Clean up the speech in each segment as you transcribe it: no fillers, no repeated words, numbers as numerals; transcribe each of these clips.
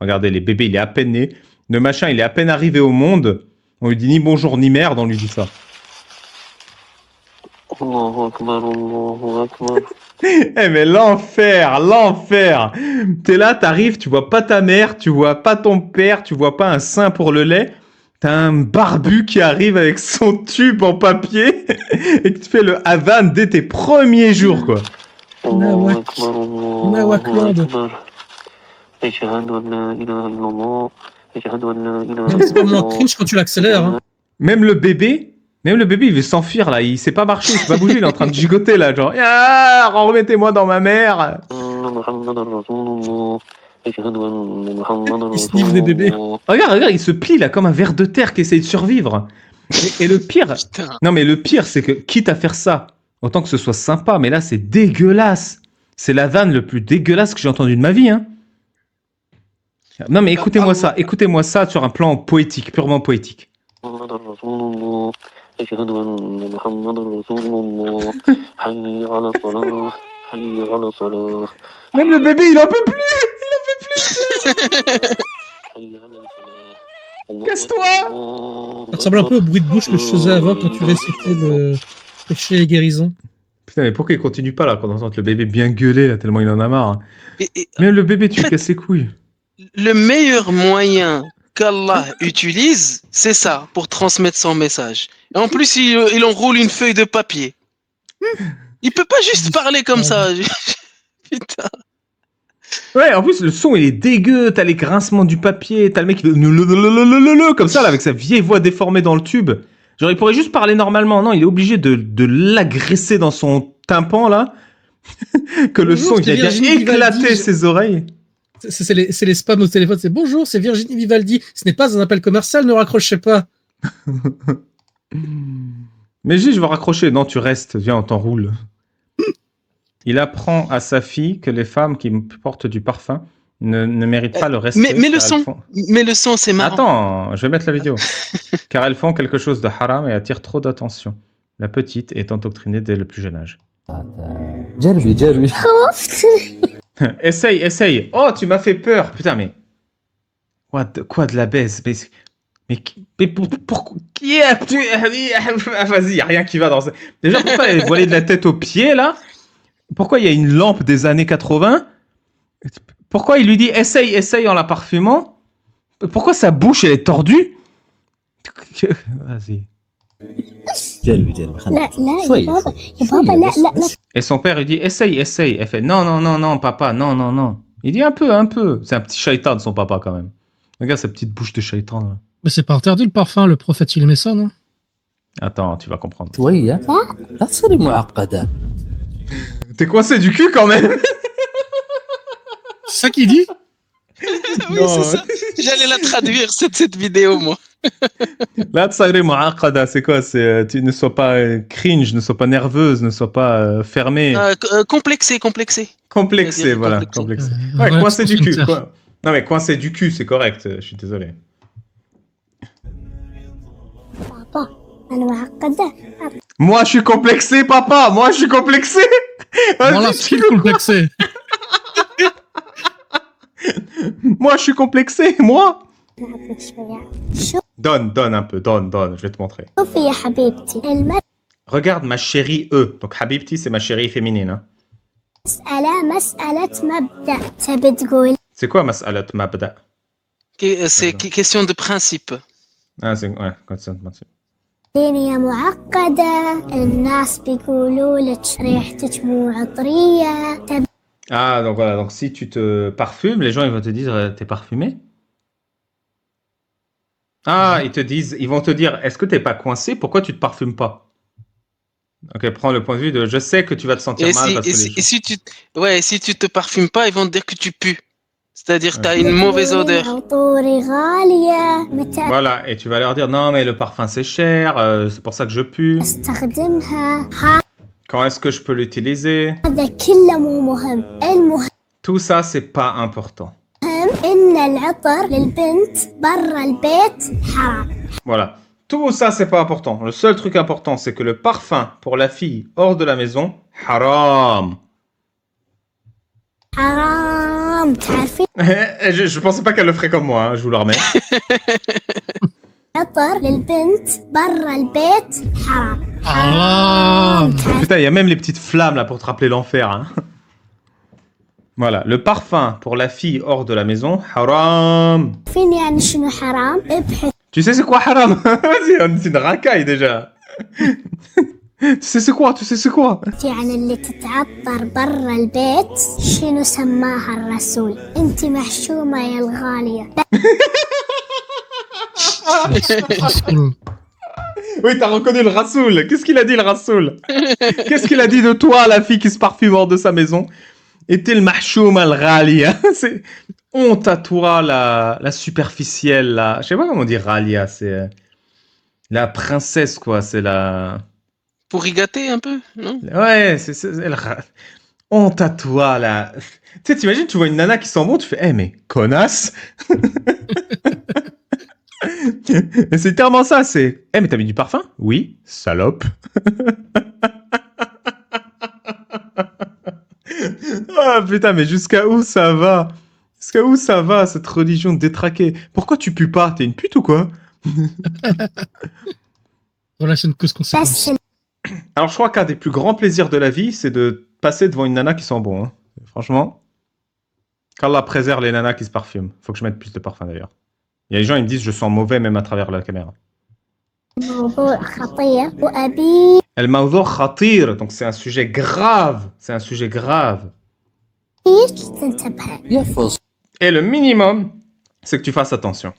Regardez, les bébés, il est à peine né. Le machin, il est à peine arrivé au monde. On lui dit ni bonjour ni merde, on lui dit ça. Allahu Akbar, Allahu Akbar. Eh mais l'enfer, l'enfer. T'es là, t'arrives, tu vois pas ta mère, tu vois pas ton père, tu vois pas un sein pour le lait. T'as un barbu qui arrive avec son tube en papier et qui te fait le Havan dès tes premiers jours, quoi. Allahu Akbar, Allahu Nawak. Akbar. Ashhadu an la ilaha illallah. Ashhadu an la ilaha Même c'est pas moins illallah. cringe quand tu l'accélères. Hein. Même le bébé, il veut s'enfuir là, il sait pas marcher, il sait pas bouger, il est en train de gigoter là, genre ah, remettez-moi dans ma mère. Il sniffe des bébés. Regarde, il se plie là comme un ver de terre qui essaye de survivre. Et le pire, Putain. non mais le pire c'est que quitte à faire ça, autant que ce soit sympa, mais là c'est dégueulasse. C'est la vanne le plus dégueulasse que j'ai entendu de ma vie, hein. Non mais écoutez-moi ça sur un plan poétique, purement poétique. Même le bébé, il en peut plus. Casse-toi. Ça ressemble un peu au bruit de bouche que je faisais avant quand tu récitais le péché et guérison. Putain, mais pourquoi il continue pas là quand on entend le bébé bien gueuler là tellement il en a marre, hein. Et Même le bébé, tu En fait- casses les couilles. le meilleur moyen qu'Allah utilise, c'est ça, pour transmettre son message. Et en plus, il enroule une feuille de papier. Il peut pas juste parler comme ça. Putain. Ouais, en plus le son il est dégueu, t'as les grincements du papier, t'as le mec qui fait comme ça là avec sa vieille voix déformée dans le tube. Genre il pourrait juste parler normalement, non, il est obligé de l'agresser dans son tympan là. Que le Bonjour, son il c'est vient Virginie éclater Vivaldi. ses oreilles. C'est les spams au téléphone. C'est bonjour, c'est Virginie Vivaldi. Ce n'est pas un appel commercial, ne raccrochez pas. Mais je vais raccrocher. Non, tu restes. Viens, on t'enroule. Il apprend à sa fille que les femmes qui portent du parfum ne méritent pas le respect. Mais le car son, elles font- mais le son, c'est marrant. Attends, je vais mettre la vidéo. Car elles font quelque chose de haram et attirent trop d'attention. La petite est endoctrinée dès le plus jeune âge. جربي Essaye. Oh, tu m'as fait peur. Putain, mais... Quoi de la baise? Mais pourquoi... Qui est... Ah, vas-y, y a rien qui va dans ça. Déjà, pourquoi elle est voilée de la tête aux pieds, là? Pourquoi il y a une lampe des années 80? Pourquoi il lui dit essaye en la parfumant? Pourquoi sa bouche, elle est tordue? Vas-y. جربي لا لا شوي يا بابا يا بابا لا لا لا Et son père, il dit essaye. Elle fait non, papa, non. Il dit un peu. C'est un petit shaitan, son papa, quand même. Regarde sa petite bouche de shaitan, là. Mais c'est pas interdit le parfum, le prophète il aimait ça, non? Attends, tu vas comprendre. شوية لا تصيري معقدة T'es coincé du cul, quand même. C'est ça qu'il dit? Oui, c'est ça. J'allais la traduire, cette vidéo, moi. Là, tsari mu'aqqada, c'est quoi? C'est tu ne sois pas cringe, ne sois pas nerveuse, ne sois pas fermée. Complexé. Complexé, c'est-à-dire voilà, complexé. complexé. Ouais, coincé du cul. Quoi. Non, mais coincé du cul, c'est correct, je suis désolé. بابا أنا معقدة Moi, je suis complexé, papa. Moi, je suis complexé. Voilà, Vas-y, skill complexé. moi, je suis complexé. Moi. نلعب شوية Donne un peu. Donne. Je vais te montrer. شوفي يا حبيبتي Regarde ma chérie E. Donc, Habibti, c'est ma chérie féminine. Hein. مسألة مبدأ تبي تقول C'est quoi mas'alat mabda? C'est question de principe. Ah, c'est... Ouais, consent. الدنيا معقدة الناس بيقولوا لك ريحتك مو عطرية تبي Ah, donc voilà. Donc, si tu te parfumes, les gens, ils vont te dire, t'es parfumé? Ah, ils vont te dire, est-ce que t'es pas coincé? Pourquoi tu te parfumes pas? Ok, prends le point de vue de, je sais que tu vas te sentir mal parce que les gens- si tu te parfumes pas, ils vont te dire que tu pues. C'est-à-dire que tu as une mauvaise odeur. عطوري غالية متى Voilà, et tu vas leur dire, non, mais le parfum c'est cher, c'est pour ça que je pue. أستخدمها Quand est-ce que je peux l'utiliser? هذا كله مو مهم المهم Tout ça, c'est pas important. إن العطر للبنت برا البيت حرام Voilà. Tout ça, c'est pas important. Le seul truc important, c'est que le parfum pour la fille hors de la maison, haram. حرام حرام تعرفين je pensais pas qu'elle le ferait comme moi, hein, je vous le remets. عطر للبنت برا البيت حرام Ah. Putain, il y a même les petites flammes là pour te rappeler l'enfer. Hein. Voilà, le parfum pour la fille hors de la maison, haram. تعرفين يعني شنو حرام ابحث Tu sais c'est quoi haram? Vas-y, c'est une racaille déjà. Tu sais c'est quoi? Tu sais c'est quoi? يعني اللي تتعطر برا البيت شنو سماها الرسول انت محشومة يا الغالية Rasoul. Oui, t'as reconnu le Rassoul. Qu'est-ce qu'il a dit le Rassoul? Qu'est-ce qu'il a dit de toi, la fille qui se parfume hors de sa maison? Et le mahchoum al-ghalia. C'est honte à toi, la superficielle, la... Je sais pas comment dire Ghalia, c'est la princesse, quoi. C'est la... Pour y gâter un peu, non? Ouais, honte à toi, là. Tu sais, t'imagines, tu vois une nana qui sent bon, tu fais, eh, mais connasse. Et c'est tellement ça, c'est, eh, mais t'as mis du parfum? Oui, salope. Ah, putain, mais jusqu'à où ça va? Jusqu'à où ça va, cette religion détraquée? Pourquoi tu pues pas? T'es une pute ou quoi? Voilà, c'est une cause-conséquence. بس Alors, je crois qu'un des plus grands plaisirs de la vie, c'est de passer devant une nana qui sent bon. Hein. Franchement, qu'Allah préserve les nanas qui se parfument. Faut que je mette plus de parfum d'ailleurs. Il y a des gens, ils me disent je sens mauvais même à travers la caméra. موضوع خطير وأبيك El mawdou khatir, donc c'est un sujet grave. C'est un sujet grave. تنتبه يا فص Et le minimum, c'est que tu fasses attention.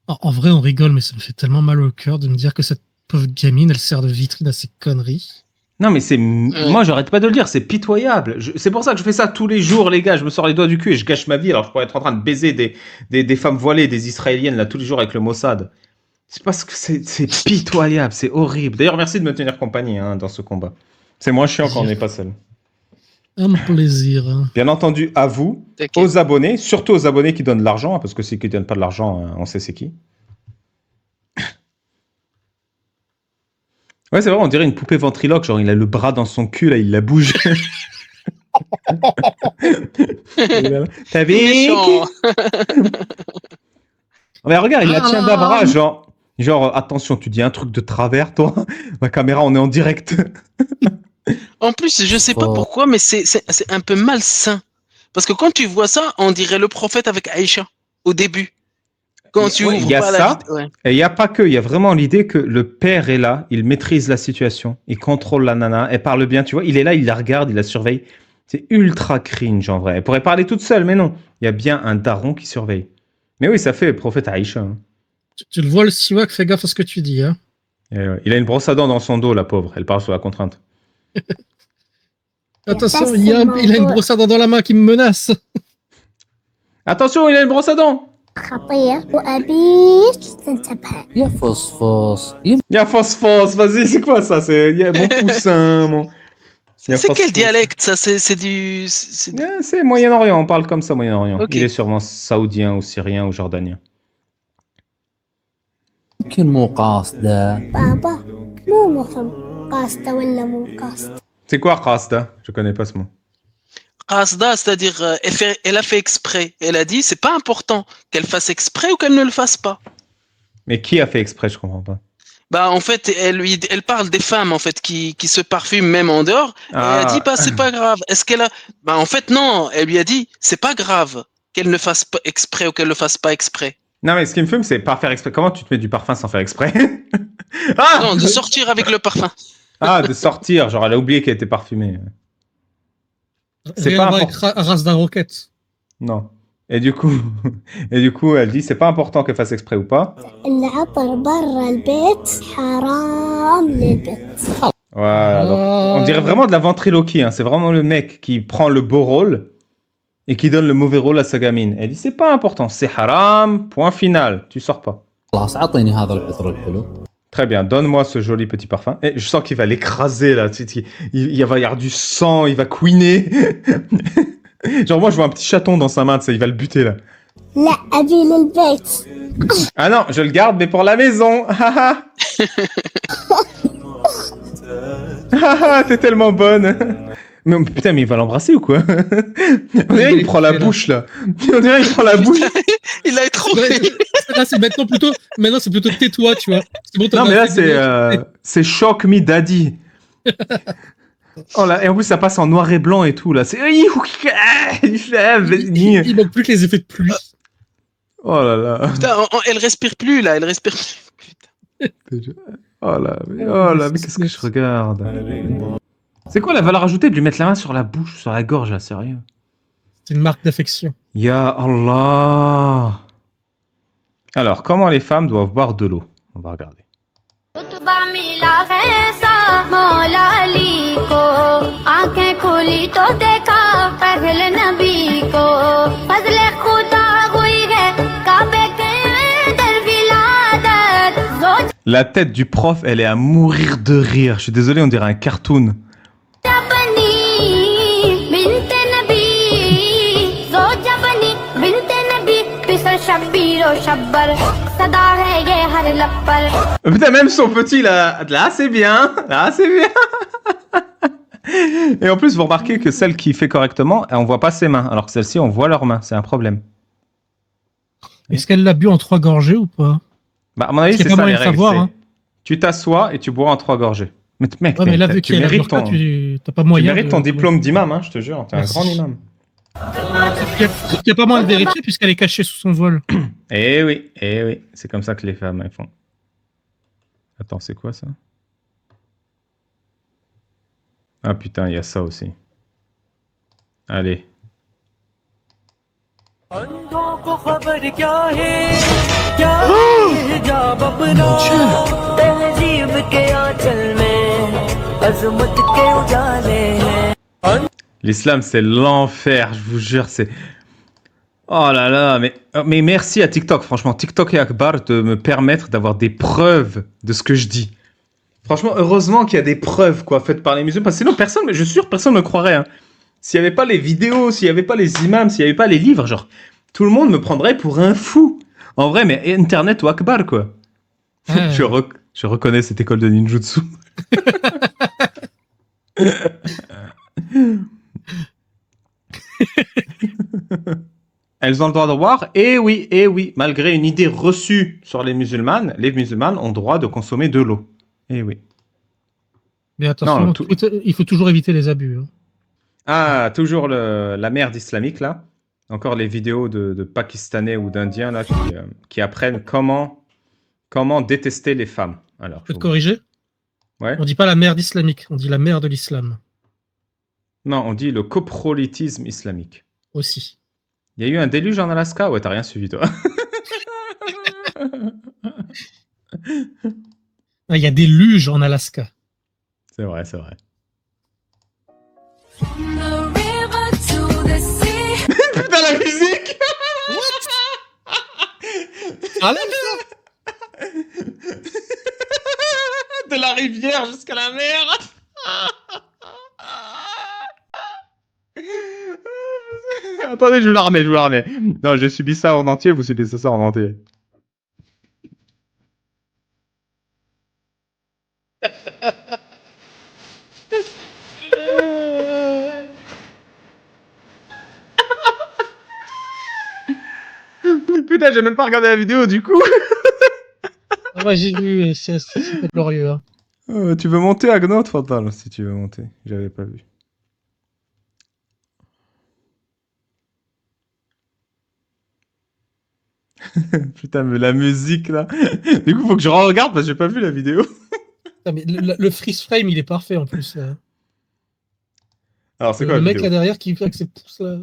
En vrai, on rigole, mais ça me fait tellement mal au cœur de me dire que cette pauvre gamine, elle sert de vitrine à ces conneries. Non, mais c'est. Moi, j'arrête pas de le dire, c'est pitoyable. C'est pour ça que je fais ça tous les jours, les gars. Je me sors les doigts du cul et je gâche ma vie. Alors, je pourrais être en train de baiser des femmes voilées, des israéliennes, là, tous les jours avec le Mossad. C'est parce que c'est pitoyable, c'est horrible. D'ailleurs, merci de me tenir compagnie hein, dans ce combat. C'est moins chiant quand on n'est pas seul. Un plaisir. Bien entendu, à vous, T'inquiète. aux abonnés, surtout aux abonnés qui donnent de l'argent, hein, parce que ceux qui ne donnent pas de l'argent, on sait c'est qui. Ouais, c'est vrai, on dirait une poupée ventriloque, genre il a le bras dans son cul, là, il la bouge. T'as vu? Méchant. Mais regarde, il la tient d'un bras, genre, attention, tu dis un truc de travers, toi. Ma caméra, on est en direct. En plus, je sais pas Oh. pourquoi, mais c'est un peu malsain. Parce que quand tu vois ça, on dirait le prophète avec Aïcha, au début. Quand tu Ouais, ouvres il y a pas ça. la vidéo. Ouais. Et il n'y a pas que, il y a vraiment l'idée que le père est là, il maîtrise la situation, il contrôle la nana, elle parle bien, tu vois, il est là, il la regarde, il la surveille. C'est ultra cringe en vrai. Elle pourrait parler toute seule, mais non. Il y a bien un daron qui surveille. Mais oui, ça fait le prophète Aïcha. Hein. Tu le vois, le siwak, fais gaffe à ce que tu dis. Hein. Et ouais. Il a une brosse à dents dans son dos, la pauvre. Elle parle sous la contrainte. Attention, il a une brosse à dents dans la main qui me menace. Attention, il a une brosse à dents. خطير وأبيك تنتبه يا فصفص Il y a phosphos, vas-y, c'est quoi ça? C'est il y a mon poussin, mon. Il y a C'est quel phosphos. dialecte ça? C'est du. C'est Moyen-Orient, on parle comme ça, Moyen-Orient. Ok. Il est sûrement saoudien ou syrien ou jordanien. يمكن مو قاصده بابا مو مهم قاصدة ولا مو قاصدة C'est quoi Rasta? Je connais pas ce mot. Qasda, c'est-à-dire elle a fait exprès. Elle a dit c'est pas important qu'elle fasse exprès ou qu'elle ne le fasse pas. Mais qui a fait exprès? Je comprends pas. Bah en fait, elle parle des femmes en fait qui se parfument même en dehors. Et elle a dit bah c'est pas grave. Est-ce qu'elle a bah en fait non, elle lui a dit c'est pas grave qu'elle ne fasse pas exprès ou qu'elle ne fasse pas exprès. Non, mais ce qui me fume, c'est pas faire exprès. Comment tu te mets du parfum sans faire exprès? Ah Non, de sortir avec le parfum. Ah, de sortir. Genre, elle a oublié qu'elle était parfumée. C'est Rien pas à voir avec race d'un roquette. Non. Et du coup, elle dit, c'est pas important qu'elle fasse exprès ou pas. العطر برا البيت حرام للبنت Voilà. Donc, on dirait vraiment de la ventriloquie. Hein. C'est vraiment le mec qui prend le beau rôle et qui donne le mauvais rôle à sa gamine. Elle dit, c'est pas important. C'est haram. Point final. Tu sors pas. خلاص اعطيني هذا العطر الحلو Très bien, donne-moi ce joli petit parfum. Et je sens qu'il va l'écraser là. Il va y avoir du sang, il va couiner. Genre moi je vois un petit chaton dans sa main, tu sais, il va le buter là. لا أبي للبيت Ah non, je le garde mais pour la maison. Haha, t'es tellement bonne. Mais putain, mais il va l'embrasser ou quoi? On dirait qu'il prend la bouche là. On dirait qu'il prend la bouche. Il a étranglé. Là, c'est maintenant c'est plutôt tais-toi, tu vois. C'est bon, t'as Non, mais là, fait c'est Shock Me Daddy. Oh là, et en plus, ça passe en noir et blanc et tout là. C'est. il manque plus que les effets de pluie. Oh là là. Putain, elle respire plus là, elle respire plus. Oh là, mais qu'est-ce que je regarde? C'est quoi la valeur ajoutée de lui mettre la main sur la bouche, sur la gorge là, sérieux? C'est une marque d'affection. Ya Allah. Alors, comment les femmes doivent boire de l'eau? On va regarder. रुतबा मिला है ऐसा मौला अली को आंखें खोली तो देखा पहले नबी को फजले खुदा हुई है काबे के अंदर विलादत जोजा La tête du prof, elle est à mourir de rire. Je suis désolé, on dirait un cartoon. बनी बिनते नबी जोजा बनी बिनते नबी पिसर शब्बीर और शब्बर सदा है ये हर लप्पर Putain, même son petit là, c'est bien. Là, c'est bien. Et en plus, vous remarquez que celle qui fait correctement, on voit pas ses mains. Alors que celle-ci, on voit leurs mains. C'est un problème. Est-ce qu'elle l'a bu en 3 gorgées ou pas? Bah, à mon avis, Parce qu'il y c'est a pas ça les moyen de règles. savoir, c'est- hein. Tu t'assois et tu bois en 3 gorgées. Mais mec, Ouais, mais là, vu tu qu'il y a la mérites burqa, ton, t'as pas tu moyen. mérites ton diplôme d'imam, hein, je te jure. T'es un Merci. grand imam. Il n'y a pas moyen de vérifier puisqu'elle est cachée sous son voile. Eh oui, c'est comme ça que les femmes elles font. Attends, c'est quoi ça? Ah putain, il y a ça aussi. Allez. L'islam, c'est l'enfer, je vous jure, c'est... Oh là là, mais merci à TikTok, franchement. TikTok et Akbar de me permettre d'avoir des preuves de ce que je dis. Franchement, heureusement qu'il y a des preuves, quoi, faites par les musulmans. Parce que sinon, personne, mais je suis sûr, personne ne me croirait. Hein. S'il n'y avait pas les vidéos, s'il n'y avait pas les imams, s'il n'y avait pas les livres, genre, tout le monde me prendrait pour un fou. En vrai, mais Internet ou Akbar, quoi. Ouais. Je reconnais cette école de ninjutsu. Elles ont le droit de boire, et oui, malgré une idée reçue sur les musulmanes ont droit de consommer de l'eau. Et oui. Mais attention, Non, il faut toujours éviter les abus. Hein. Ah, toujours la merde islamique, là. Encore les vidéos de Pakistanais ou d'Indiens, là, qui apprennent comment détester les femmes. Alors, Je peux te corriger? Ouais. On dit pas la merde islamique, on dit la mère de l'islam Non, on dit le coprolitisme islamique. aussi. Il y a eu un déluge en Alaska? Ouais, t'as rien suivi, toi. Ah, il y a des luges en Alaska. C'est vrai, c'est vrai. Putain, la musique! Ah là, De la rivière jusqu'à la mer! Attendez, je vous la remets. Non, j'ai subi ça en entier, vous subissez ça en entier. Putain, j'ai même pas regardé la vidéo du coup. Ah ouais, j'ai vu, c'est glorieux. Hein. Tu veux monter à Gnot, Fadal, si tu veux monter. J'avais pas vu. Putain, mais la musique là. Du coup, faut que je regarde parce que j'ai pas vu la vidéo. Ah, mais le freeze frame, il est parfait en plus. Là. Alors, c'est quoi Le la mec vidéo là derrière qui fait avec ses pouces là.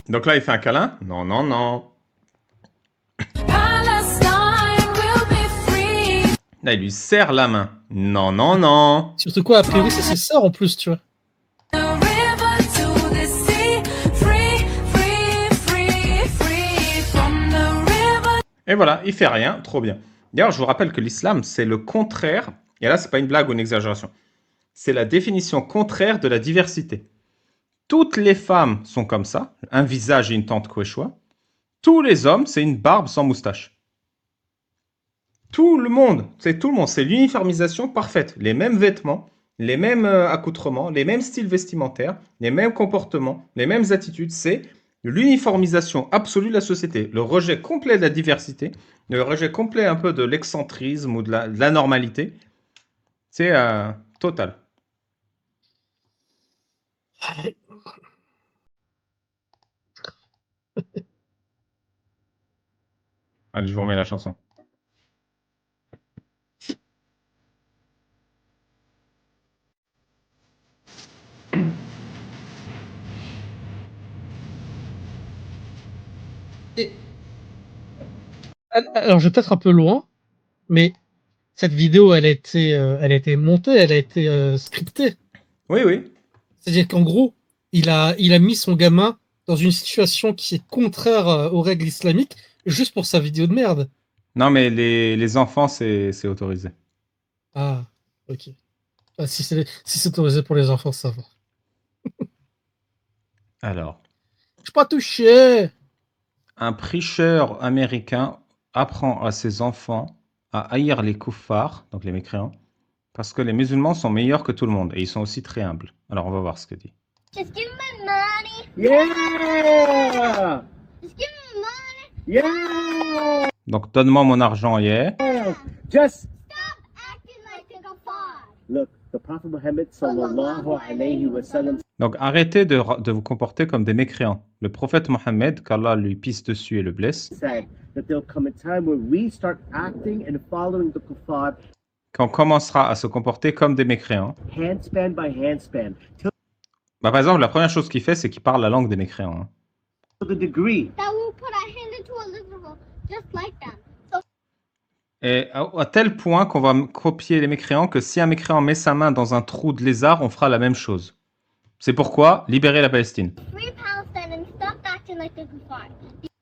Donc là, il fait un câlin? Non, non, non. Là, il lui serre la main. Non, non, non. Surtout quoi, a priori, c'est ses sœurs en plus, tu vois. Et voilà, il fait rien, trop bien. D'ailleurs, je vous rappelle que l'islam, c'est le contraire, et là, c'est pas une blague ou une exagération, c'est la définition contraire de la diversité. Toutes les femmes sont comme ça, un visage et une tente quechua. Tous les hommes, c'est une barbe sans moustache. tout le monde, c'est l'uniformisation parfaite. Les mêmes vêtements, les mêmes accoutrements, les mêmes styles vestimentaires, les mêmes comportements, les mêmes attitudes. C'est l'uniformisation absolue de la société. Le rejet complet de la diversité, le rejet complet un peu de l'excentrisme ou de la normalité. C'est total. Allez, je vous remets la chanson. Alors, je vais peut-être un peu loin, mais cette vidéo, elle a été montée, elle a été scriptée. Oui, oui. C'est-à-dire qu'en gros, il a mis son gamin dans une situation qui est contraire aux règles islamiques juste pour sa vidéo de merde. Non, mais les enfants, c'est autorisé. Ah, ok. Ah, si c'est autorisé pour les enfants, ça va. Alors, Je suis pas touché. un prêcheur américain apprend à ses enfants à haïr les kuffars, donc les mécréants, parce que les musulmans sont meilleurs que tout le monde et ils sont aussi très humbles. Alors, on va voir ce que dit. Just give me money. Yeah! Just give me money. Yeah! Donc, donne-moi mon argent, yeah. Just Stop acting like a kafar. look, the Prophet Muhammad sallallahu alayhi wa sallam Donc, arrêtez de vous comporter comme des mécréants. Le prophète Mohammed, qu'Allah lui pisse dessus et le blesse, said that there'll come a time where we start acting and following the kuffar qu'on commencera à se comporter comme des mécréants. handspan by handspan Bah, par exemple, la première chose qu'il fait, c'est qu'il parle la langue des mécréants. Hein. to the degree That will put our hand into a literal, just like them. So Et à tel point qu'on va copier les mécréants que si un mécréant met sa main dans un trou de lézard, on fera la même chose. C'est pourquoi libérer la Palestine. free Palestine and stop acting like a kafar.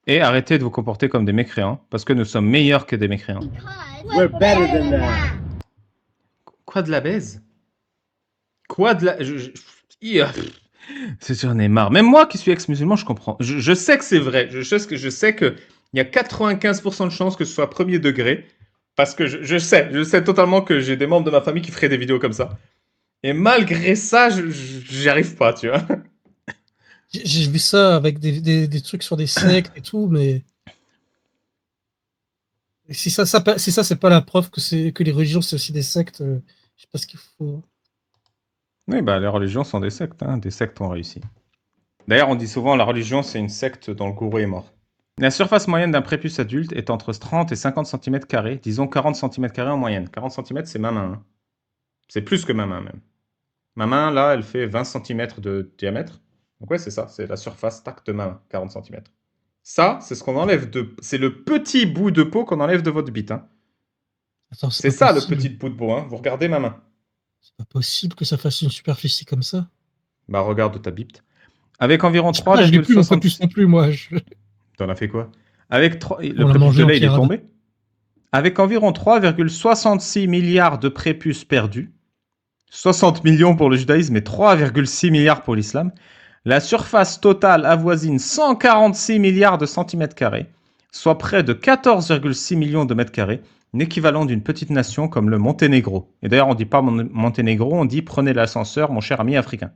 Et arrêtez de vous comporter comme des mécréants, parce que nous sommes meilleurs que des mécréants. Because we're better than that. Quoi de la baise? Quoi de la... J'en ai marre. Même moi qui suis ex-musulman, je comprends. Je sais que c'est vrai. Je sais qu'il y a 95% de chances que ce soit premier degré. Parce que je sais totalement que j'ai des membres de ma famille qui feraient des vidéos comme ça. Et malgré ça, j'y arrive pas, tu vois. J'ai vu ça avec des trucs sur des sectes et tout, mais si ça c'est pas la preuve que les religions c'est aussi des sectes, je sais pas ce qu'il faut. Oui, bah les religions sont des sectes. Hein. Des sectes ont réussi. D'ailleurs, on dit souvent la religion, c'est une secte dont le gourou est mort. La surface moyenne d'un prépuce adulte est entre 30 et 50 cm², disons 40 cm² en moyenne. 40 cm, c'est ma main. Hein. C'est plus que ma main, même. Ma main, là, elle fait 20 cm de diamètre. Donc ouais, c'est ça, c'est la surface tac de ma main, 40 cm. Ça, c'est ce qu'on enlève de... C'est le petit bout de peau qu'on enlève de votre bite. Hein. Attends, C'est pas ça, le possible. petit bout de peau. Hein. Vous regardez ma main. C'est pas possible que ça fasse une superficie comme ça. Bah, regarde ta bite. Avec environ Je l'ai plus mon 3,60... prépuce non plus, moi. T'en as fait quoi? Avec 3... On Le l'a prépuce mangé de en lait, il est pirate. tombé. Avec environ 3,66 milliards de prépuces perdus, 60 millions pour le judaïsme et 3,6 milliards pour l'islam, la surface totale avoisine 146 milliards de centimètres carrés, soit près de 14,6 millions de mètres carrés, l'équivalent d'une petite nation comme le Monténégro. Et d'ailleurs, on ne dit pas Monténégro, on dit prenez l'ascenseur, mon cher ami africain.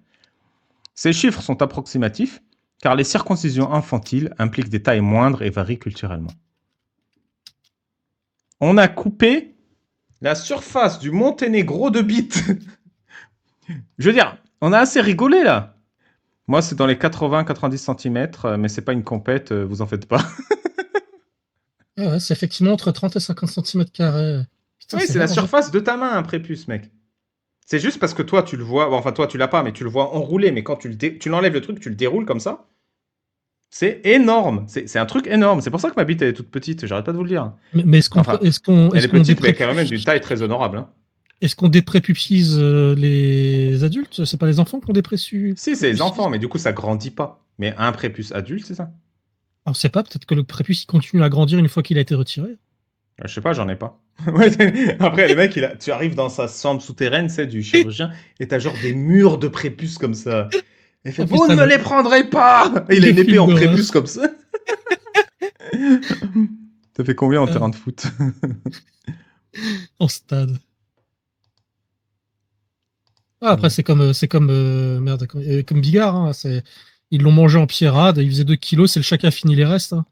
Ces chiffres sont approximatifs, car les circoncisions infantiles impliquent des tailles moindres et varient culturellement. On a coupé la surface du Monténégro de bite. Je veux dire, on a assez rigolé là. Moi, c'est dans les 80-90 cm, mais c'est pas une compète, vous en faites pas. Ah ouais, c'est effectivement entre 30 et 50 cm². Putain, Oui, c'est la énorme. surface de ta main, un prépuce, mec. C'est juste parce que toi, tu le vois... Bon, enfin, toi, tu l'as pas, mais tu le vois enroulé. Mais quand tu l'enlèves le truc, tu le déroules comme ça. C'est énorme. C'est un truc énorme. C'est pour ça que ma bite, elle est toute petite. J'arrête pas de vous le dire. Mais est-ce qu'on Enfin, est-ce qu'on Elle est petite, mais déprépupise- quand même d'une taille très honorable. Hein. est-ce qu'on déprépucise les adultes? C'est pas les enfants qu'on déprécie? Si, c'est les enfants, mais du coup, ça grandit pas. Mais un prépuce adulte, c'est ça? On sait pas, peut-être que le prépuce il continue à grandir une fois qu'il a été retiré. Je sais pas, j'en ai pas. Ouais, après, les mecs, tu arrives dans sa chambre souterraine, c'est du chirurgien, et t'as genre des murs de prépuce comme ça. Il fait, En plus, vous ça ne me me- les prendrez pas! Et il a Des une épée films en d'horreur. prépuce comme ça. T'as fait combien en terrain de foot? En stade. Ah, après, c'est comme merde, comme Bigard. Hein, ils l'ont mangé en pierrade, il faisait 2 kilos, c'est le chacun fini les restes. Hein.